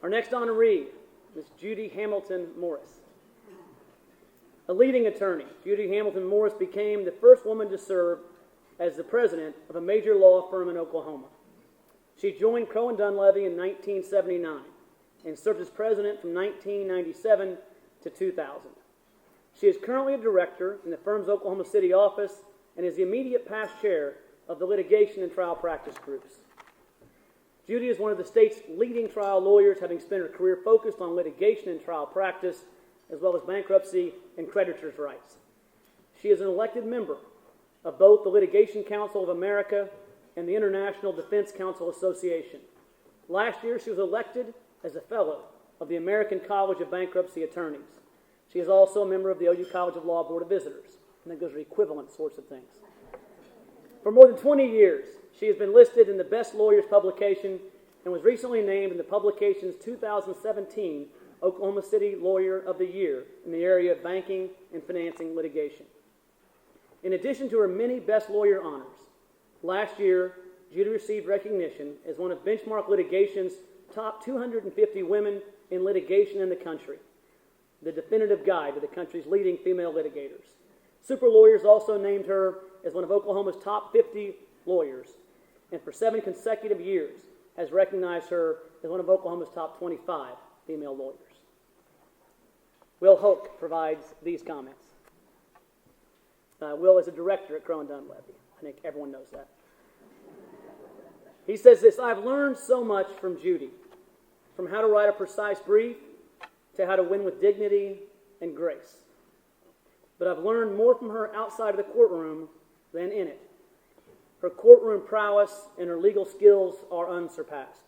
Our next honoree is Judy Hamilton Morris. A leading attorney, Judy Hamilton Morris became the first woman to serve as the president of a major law firm in Oklahoma. She joined Crowe and Dunlevy in 1979 and served as president from 1997 to 2000. She is currently a director in the firm's Oklahoma City office and is the immediate past chair of the litigation and trial practice groups. Judy is one of the state's leading trial lawyers, having spent her career focused on litigation and trial practice, as well as bankruptcy and creditors' rights. She is an elected member of both the Litigation Council of America and the International Defense Counsel Association. Last year, she was elected as a fellow of the American College of Bankruptcy Attorneys. She is also a member of the OU College of Law Board of Visitors. I think those are equivalent sorts of things. For more than 20 years, she has been listed in the Best Lawyers publication and was recently named in the publication's 2017 Oklahoma City Lawyer of the Year in the area of banking and financing litigation. In addition to her many Best Lawyer honors, last year, Judy received recognition as one of Benchmark Litigation's top 250 women in litigation in the country, the definitive guide to the country's leading female litigators. Super Lawyers also named her as one of Oklahoma's top 50 lawyers, and for 7 consecutive years has recognized her as one of Oklahoma's top 25 female lawyers. Will Hoke provides these comments. Will is a director at Crowe and Dunlevy. I think everyone knows that. He says this: I've learned so much from Judy, from how to write a precise brief to how to win with dignity and grace. But I've learned more from her outside of the courtroom than in it. Her courtroom prowess and her legal skills are unsurpassed.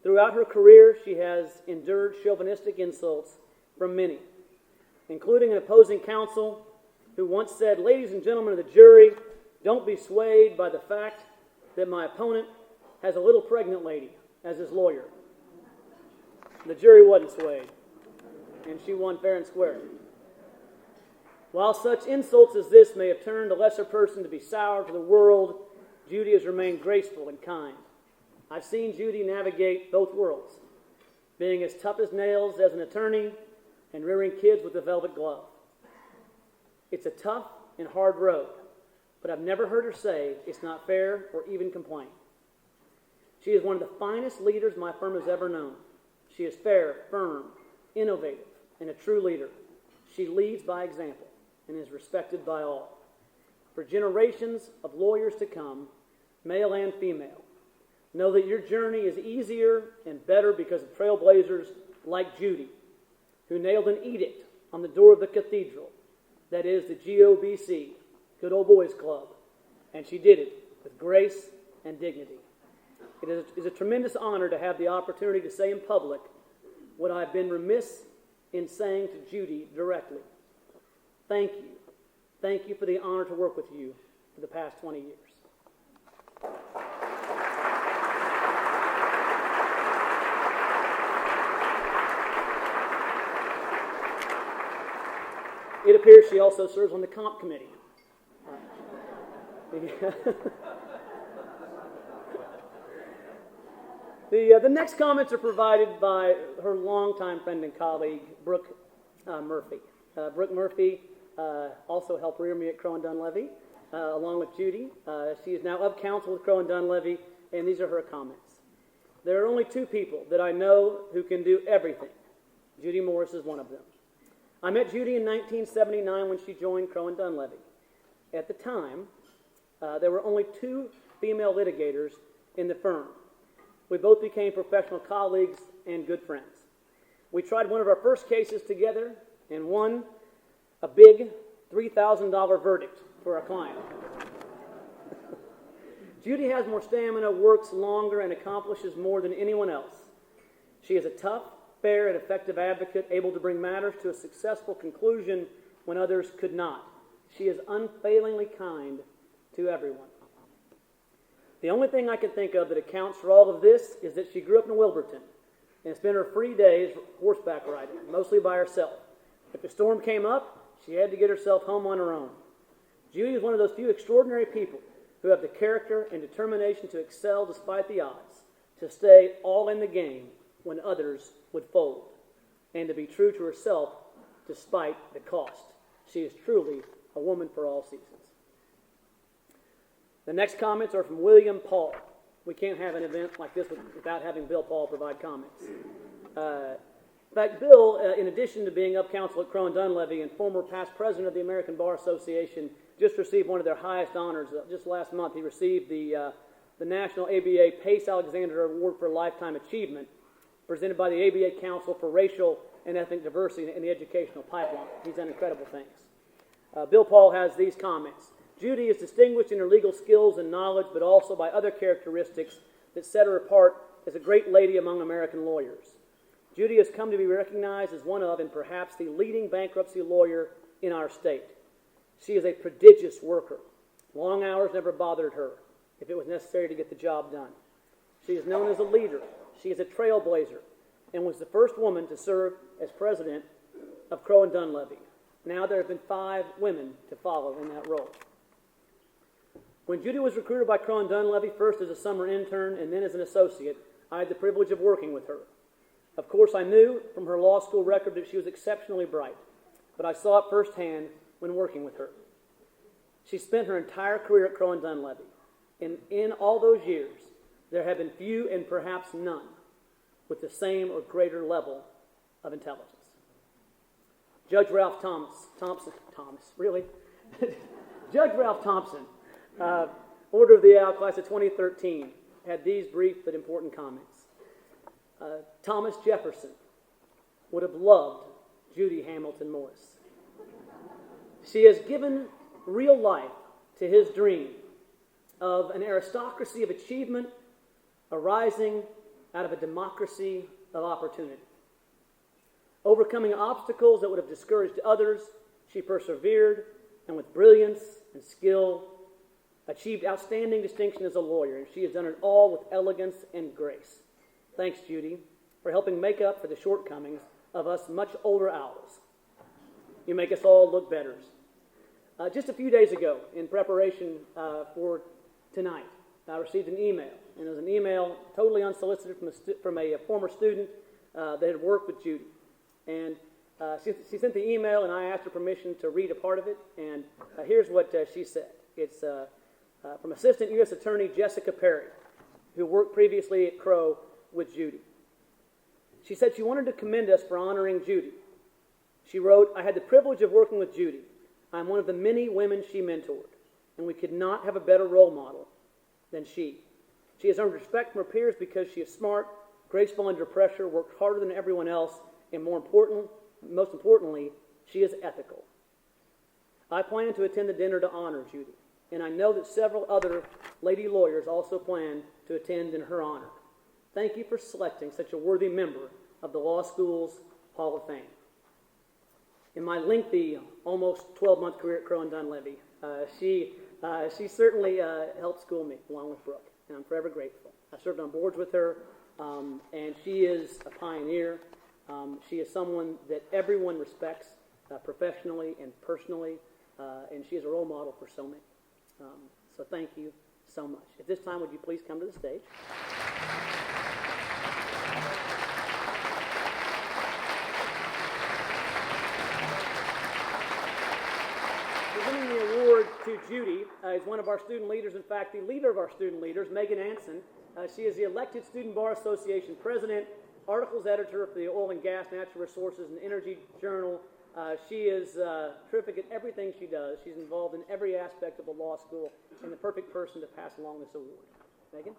Throughout her career, she has endured chauvinistic insults from many, including an opposing counsel who once said, "Ladies and gentlemen of the jury, don't be swayed by the fact that my opponent has a little pregnant lady as his lawyer." The jury wasn't swayed, and she won fair and square. While such insults as this may have turned a lesser person to be sour to the world, Judy has remained graceful and kind. I've seen Judy navigate both worlds, being as tough as nails as an attorney and rearing kids with a velvet glove. It's a tough and hard road, but I've never heard her say it's not fair or even complain. She is one of the finest leaders my firm has ever known. She is fair, firm, innovative, and a true leader. She leads by example and is respected by all. For generations of lawyers to come, male and female, know that your journey is easier and better because of trailblazers like Judy, who nailed an edict on the door of the cathedral, that is the GOBC, Good Old Boys Club, and she did it with grace and dignity. It is a tremendous honor to have the opportunity to say in public what I've been remiss in saying to Judy directly. Thank you. Thank you for the honor to work with you for the past 20 years. It appears she also serves on the comp committee. The next comments are provided by her longtime friend and colleague, Brooke Murphy. Brooke Murphy also helped rear me at Crowe and Dunlevy, along with Judy. She is now of counsel with Crowe and Dunlevy, and these are her comments. There are only 2 people that I know who can do everything. Judy Morris is one of them. I met Judy in 1979 when she joined Crowe and Dunlevy. At the time, there were only 2 female litigators in the firm. We both became professional colleagues and good friends. We tried one of our first cases together and won a big $3,000 verdict for our client. Judy has more stamina, works longer, and accomplishes more than anyone else. She is a tough, fair, and effective advocate, able to bring matters to a successful conclusion when others could not. She is unfailingly kind to everyone. The only thing I can think of that accounts for all of this is that she grew up in Wilburton and spent her free days horseback riding, mostly by herself. If a storm came up, she had to get herself home on her own. Judy is one of those few extraordinary people who have the character and determination to excel despite the odds, to stay all in the game when others would fold, and to be true to herself despite the cost. She is truly a woman for all seasons. The next comments are from William Paul. We can't have an event like this without having Bill Paul provide comments. In fact, Bill, in addition to being up counsel at Crow and Dunlevy and former past president of the American Bar Association, just received one of their highest honors. Just last month, he received the National ABA Pace Alexander Award for Lifetime Achievement, presented by the ABA Council for Racial and Ethnic Diversity in the Educational Pipeline. He's done incredible things. Bill Paul has these comments. Judy is distinguished in her legal skills and knowledge, but also by other characteristics that set her apart as a great lady among American lawyers. Judy has come to be recognized as one of, and perhaps the leading bankruptcy lawyer in our state. She is a prodigious worker. Long hours never bothered her, if it was necessary to get the job done. She is known as a leader. She is a trailblazer, and was the first woman to serve as president of Crow and Dunlevy. Now there have been 5 women to follow in that role. When Judy was recruited by Crow and Dunlevy, first as a summer intern and then as an associate, I had the privilege of working with her. Of course, I knew from her law school record that she was exceptionally bright, but I saw it firsthand when working with her. She spent her entire career at Crow and Dunlevy. In all those years, there have been few and perhaps none with the same or greater level of intelligence. Judge Ralph Thompson, Judge Ralph Thompson, Order of the Yale Class of 2013, had these brief but important comments. Thomas Jefferson would have loved Judy Hamilton Morse. She has given real life to his dream of an aristocracy of achievement arising out of a democracy of opportunity. Overcoming obstacles that would have discouraged others, she persevered and with brilliance and skill achieved outstanding distinction as a lawyer, and she has done it all with elegance and grace. Thanks, Judy, for helping make up for the shortcomings of us much older owls. You make us all look better. Just a few days ago, in preparation for tonight, I received an email, and it was an email totally unsolicited from a former student that had worked with Judy. And she sent the email, and I asked her permission to read a part of it, and here's what she said. It's from Assistant U.S. Attorney Jessica Perry, who worked previously at Crow with Judy. She said she wanted to commend us for honoring Judy. She wrote, "I had the privilege of working with Judy. I'm one of the many women she mentored, and we could not have a better role model than she. She has earned respect from her peers because she is smart, graceful under pressure, worked harder than everyone else, and most importantly, she is ethical. I plan to attend the dinner to honor Judy, and I know that several other lady lawyers also plan to attend in her honor. Thank you for selecting such a worthy member of the law school's Hall of Fame." In my lengthy, almost 12-month career at Crow and Dunlevy, she certainly helped school me along with Brooke, and I'm forever grateful. I served on boards with her, and she is a pioneer. She is someone that everyone respects professionally and personally, and she is a role model for so many. So thank you so much. At this time, would you please come to the stage? Presenting the award to Judy is one of our student leaders, in fact, the leader of our student leaders, Megan Anson. She is the elected Student Bar Association president, articles editor for the Oil and Gas, Natural Resources, and Energy Journal. She is terrific at everything she does. She's involved in every aspect of the law school, and the perfect person to pass along this award. Megan?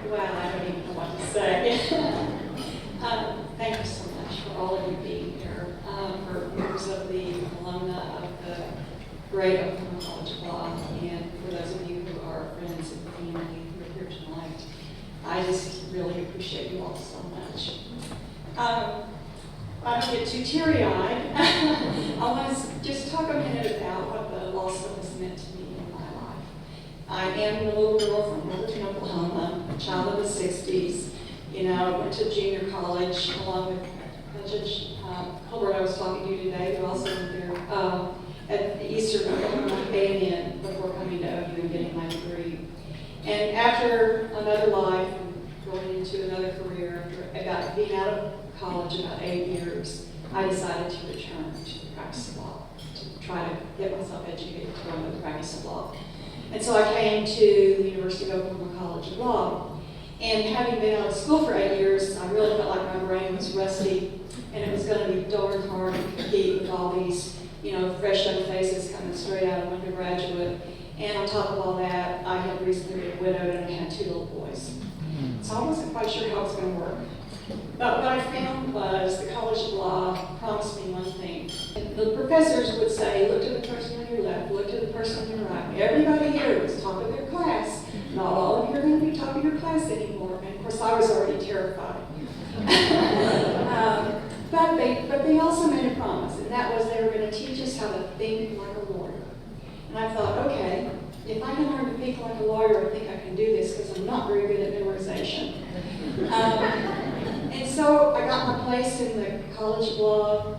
Well, I don't even know what to say. Thank you so much for all of you being here, for members of the alumna of the great Oklahoma College of Law, and for those of you who are friends and family who are here tonight. I just really appreciate you all so much. I don't get too teary-eyed. I want to just talk a minute about what the law school has meant to me in my life. I am a little girl from Wilmington, Oklahoma, a child of the 60s. You know, went to junior college along with Judge Colbert I was talking to today, who also went there at Eastern A&M before coming to OU and getting my degree. And after another life and going into another career, after being out of college about 8 years, I decided to return to the practice of law, to try to get myself educated to go into the practice of law. And so I came to the University of Oklahoma College of Law. And having been out of school for 8 years, I really felt like my brain was rusty, and it was going to be darn hard to compete with all these, fresh young faces coming straight out of undergraduate. And on top of all that, I had recently been widowed and I had 2 little boys. So I wasn't quite sure how it was going to work. But what I found was the College of Law promised me one thing. The professors would say, look to the person on your left, look to the person on your right. Everybody here was top of their class. Not all of you are going to be top of your class anymore. And of course, I was already terrified. But they also made a promise, and that was they were going to teach us how to think like a lawyer. And I thought, okay, if I can learn to think like a lawyer, I think I can do this because I'm not very good at memorization. And so I got my place in the College of Law,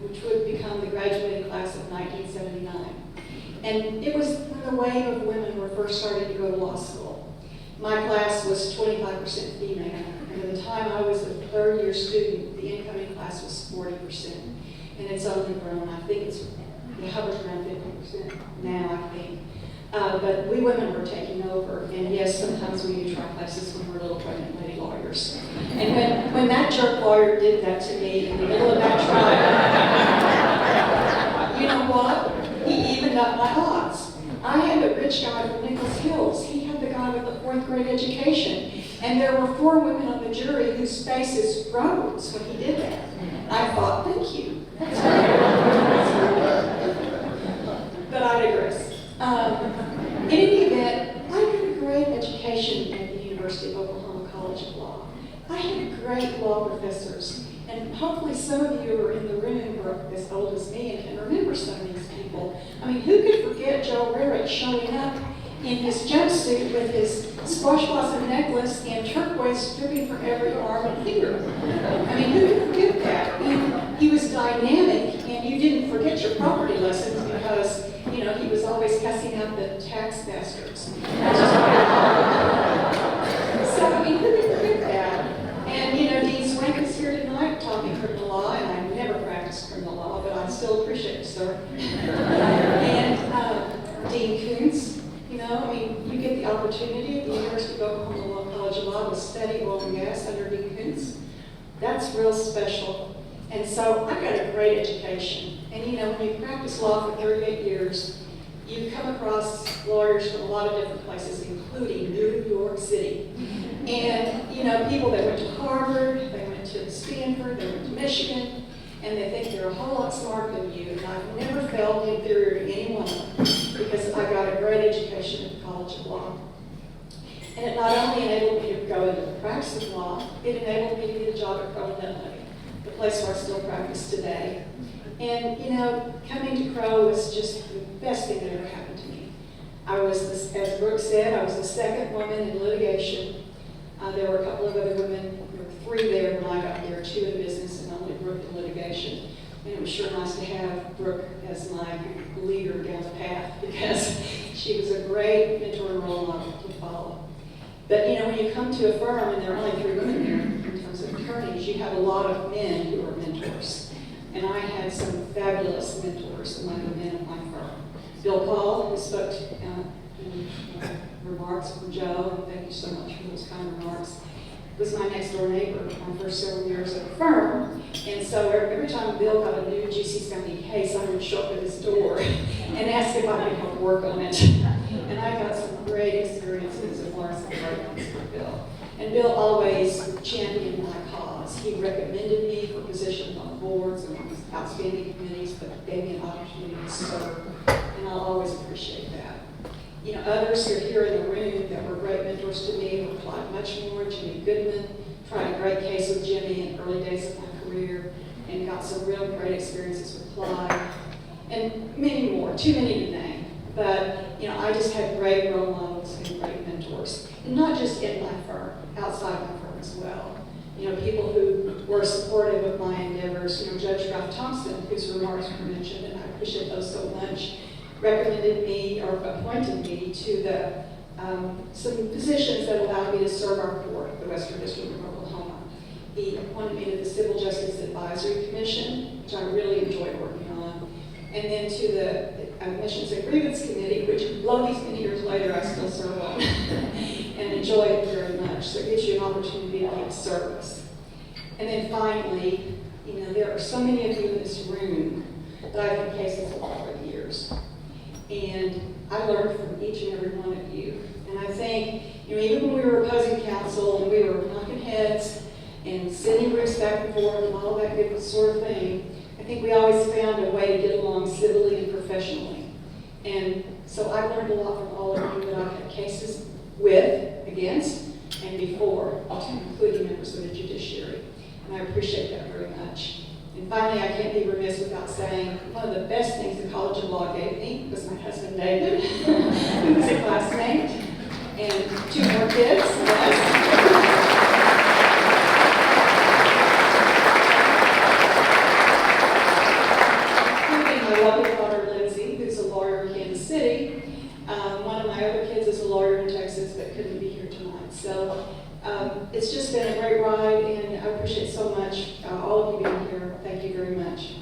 which would become the graduating class of 1979. And it was when the wave of women were first starting to go to law school. My class was 25% female, and at the time I was a third-year student, the incoming class was 40%. And it's only grown. I think it hovers around 50% now, I think. But we women were taking over, and yes, sometimes we do try classes when we're little pregnant lady lawyers. And when that jerk lawyer did that to me in the middle of that trial, you know what? He evened up my odds. I had a rich guy from Nichols Hills. He had the guy with the 4th grade education. And there were 4 women on the jury whose faces rose when he did that. I thought, thank you. But I digress. In any event, I had a great education at the University of Oklahoma College of Law. I had great law professors, and hopefully some of you are in the room who are as old as me and can remember some of these people. I mean, who could forget Joe Rarick showing up in his jumpsuit with his squash blossom necklace and turquoise dripping from every arm and finger? I mean, who could forget that? And he was dynamic, and you didn't forget your property lessons because he was always cussing out the tax bastards. So, I mean, who could forget that? And, Dean Swank is here tonight talking criminal law, and I never practiced criminal law, but I still appreciate you, sir. And Dean Koontz, you get the opportunity at the University of Oklahoma College of Law to study oil and gas under Dean Koontz. That's real special. And so I got a great education. And when you practice law for 38 years, you come across lawyers from a lot of different places, including New York City. And, people that went to Harvard, they went to Stanford, they went to Michigan, and they think they're a whole lot smarter than you. And I've never felt inferior to any one of them because I got a great education at the College of Law. And it not only enabled me to go into the practice of law, it enabled me to get a job at Crow & Dunley, the place where I still practice today. And, coming to Crow was just the best thing that ever happened to me. I was, as Brooke said, I was the second woman in litigation. There were a couple of other women. There were 3 there when I got there, 2 in business and only Brooke in litigation. And it was sure nice to have Brooke as my leader down the path because she was a great mentor and role model to follow. But, when you come to a firm and there are only 3 women there in terms of attorneys, you have a lot of men who are mentors. And I had some fabulous mentors among the men of my firm. Bill Paul, who spoke in remarks from Joe, and thank you so much for those kind remarks, was my next door neighbor my first several years at the firm. And so every time Bill got a new GC County case, I would show up at his door and ask if I could help work on it. And I got some great experiences and learned some great things from Bill. And Bill always championed my cause. He recommended me for positions on boards and on outstanding committees, but gave me an opportunity to serve. And I'll always appreciate that. Others who are here in the room that were great mentors to me were Clyde Muchmore, Jimmy Goodman. Tried a great case with Jimmy in the early days of my career and got some real great experiences with Clyde. And many more, too many to name. But, I just had great role models and great mentors. And not just in my firm, outside my firm as well. people who were supportive of my endeavors. Judge Ralph Thompson, whose remarks were mentioned, and I appreciate those so much, recommended me or appointed me to some positions that allowed me to serve our court, the Western District of Oklahoma. He appointed me to the Civil Justice Advisory Commission, which I really enjoyed working on, and then to the Admissions and Grievance Committee, which, lo, these many years later, I still serve on and enjoy it very much. So it gives you an opportunity to give service. And then finally, there are so many of you in this room that I've had cases with over the years. And I learned from each and every one of you. And I think, even when we were opposing counsel and we were knocking heads and sending briefs back and forth and all that good sort of thing, I think we always found a way to get along civilly and professionally. And so I've learned a lot from all of you that I've had cases with, against, and before, including members of the judiciary. And I appreciate that very much. And finally, I can't be remiss without saying one of the best things the College of Law gave me was my husband, David, who was a classmate, and 2 more kids. Including my lovely daughter, Lindsay, who's a lawyer in Kansas City. One of my other kids is a lawyer in Texas but couldn't be here tonight. So it's just been a great ride, and I appreciate so much all of you being here. Thank you very much.